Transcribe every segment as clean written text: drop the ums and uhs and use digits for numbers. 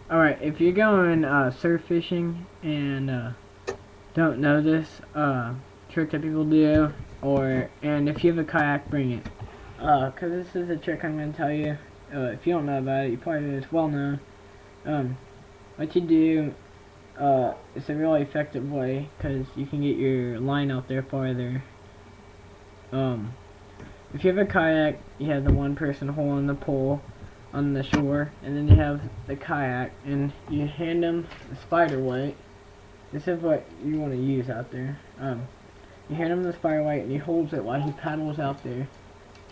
Alright, if you're going surf fishing and don't know this trick that people do, and if you have a kayak, bring it. Cause this is a trick I'm gonna tell you. If you don't know about it, you probably know it's well known. Um, what you do, it's a really effective way, cause you can get your line out there farther. Um, if you have a kayak, you have the one person holding the pole on the shore, and then you have the kayak, and you hand them the spider weight. This is what you want to use out there. You hand him the spider weight, and he holds it while he paddles out there.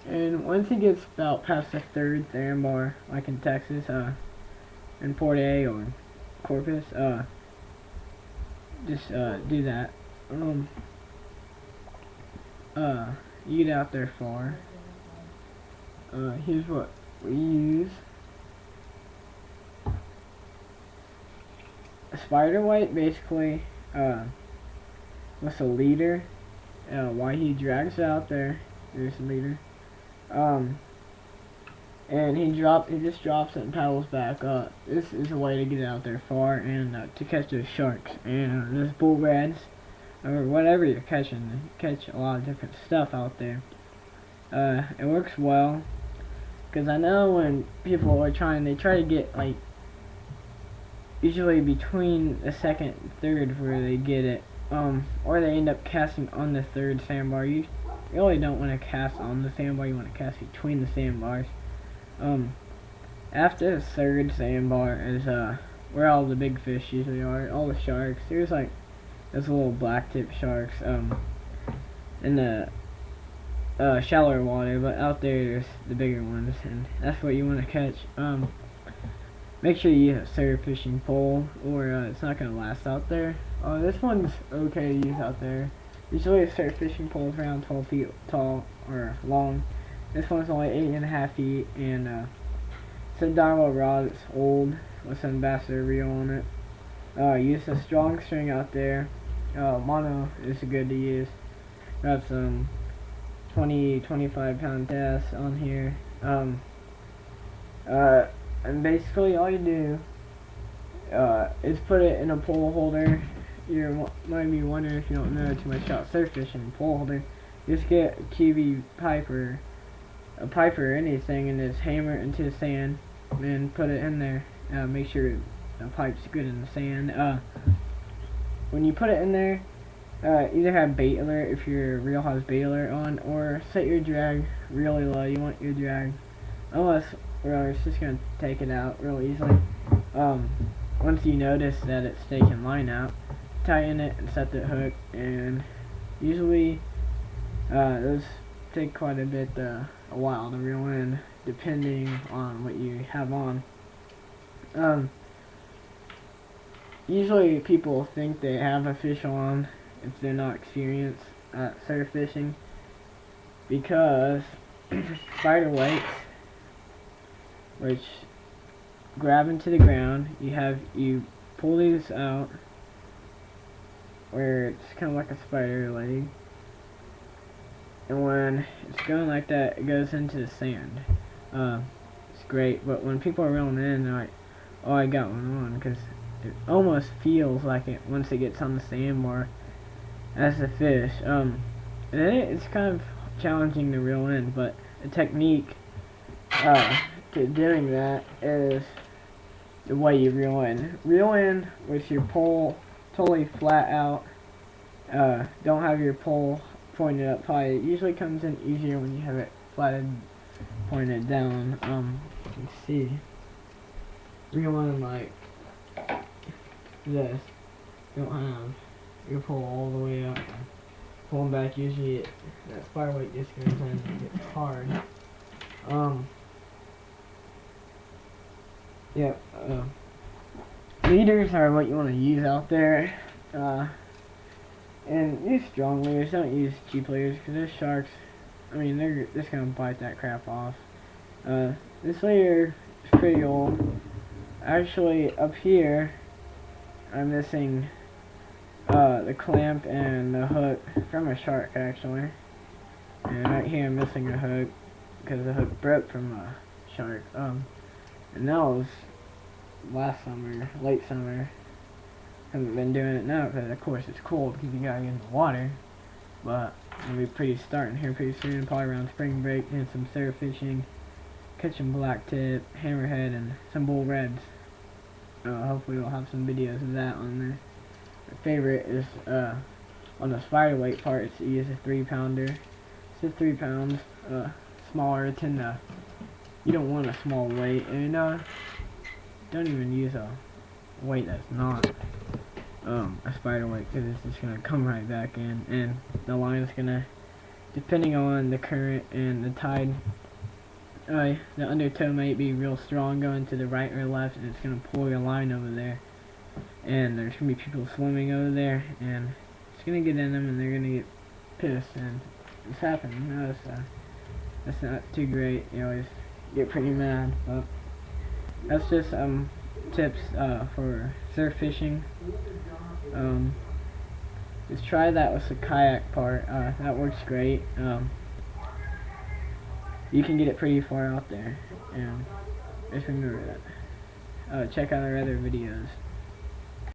And once he gets about past the third sandbar, like in Texas, in Port A or Corpus, just do that. You get out there far. Here's what we use. A spider weight basically with a leader. While he drags it out there, there's the leader. And he just drops it and paddles back up. This is a way to get out there far and to catch those sharks and those bull reds or whatever you're catching. You catch a lot of different stuff out there. It works well because I know when people are they try to get like usually between the second and third where they get it, or they end up casting on the third sandbar. You really don't want to cast on the sandbar. You want to cast between the sandbars. After the third sandbar is where all the big fish usually are, all the sharks. There's little black tip sharks in the shallower water, but out there's the bigger ones, and that's what you want to catch. Make sure you use a surf fishing pole, or it's not gonna last out there. This one's okay to use out there. Usually a surf fishing pole is around 12 feet tall or long. This one's only 8.5 feet, and it's a Dynamo rod. It's old with an ambassador reel on it. Use a strong string out there. Mono is good to use. Got some 25 pound test on here. And basically all you do is put it in a pole holder. You might be wondering if you don't know too much about surf fishing. Pole holder. Just get a QV pipe or a pipe or anything and just hammer it into the sand and put it in there. Make sure the pipe's good in the sand. When you put it in there, either have bait alert if your reel has bait alert on, or set your drag really low. You want your drag, unless it's just gonna take it out real easily. Once you notice that it's taking line out, tighten it and set the hook. And usually, those take quite a bit, a while to reel in, depending on what you have on. Usually people think they have a fish on if they're not experienced at surf fishing, because spider weights, which grab into the ground, you pull these out where it's kind of like a spider leg, and when it's going like that, it goes into the sand. It's great, but when people are reeling in, they're like, oh, I got one on, because it almost feels like it once it gets on the sandbar as a fish. And it's kind of challenging to reel in, but the technique to doing that is the way you reel in. Reel in with your pole totally flat out. Don't have your pole pointed up high. It usually comes in easier when you have it flatted, pointed down. Let's see. Reel in like this. You don't have your pole all the way up. Pulling back, usually that spider weight just goes in and gets hard. Yeah, leaders are what you want to use out there. And use strong leaders, don't use cheap leaders, because those sharks, I mean, they're just going to bite that crap off. This leader is pretty old. Actually, up here, I'm missing the clamp and the hook from a shark, actually. And right here I'm missing a hook because the hook broke from a shark. And that was last summer, late summer. Haven't been doing it now because of course it's cold because you gotta get in the water. But it'll be pretty starting here pretty soon, probably around spring break, doing some surf fishing, catching blacktip, hammerhead, and some bull reds. Hopefully we'll have some videos of that on there. My favorite is on the spider weight parts, you use a 3-pounder. It's just 3 pounds. Smaller than the. You don't want a small weight, and don't even use a weight that's not a spider weight, because it's just gonna come right back in, and the line is gonna, depending on the current and the tide, the undertow might be real strong going to the right or left, and it's gonna pull your line over there, and there's gonna be people swimming over there, and it's gonna get in them, and they're gonna get pissed, and it's happened. So that's not too great. You always get pretty mad, but that's just tips for surf fishing. Just try that with the kayak part. That works great. You can get it pretty far out there, and just remember that. Check out our other videos.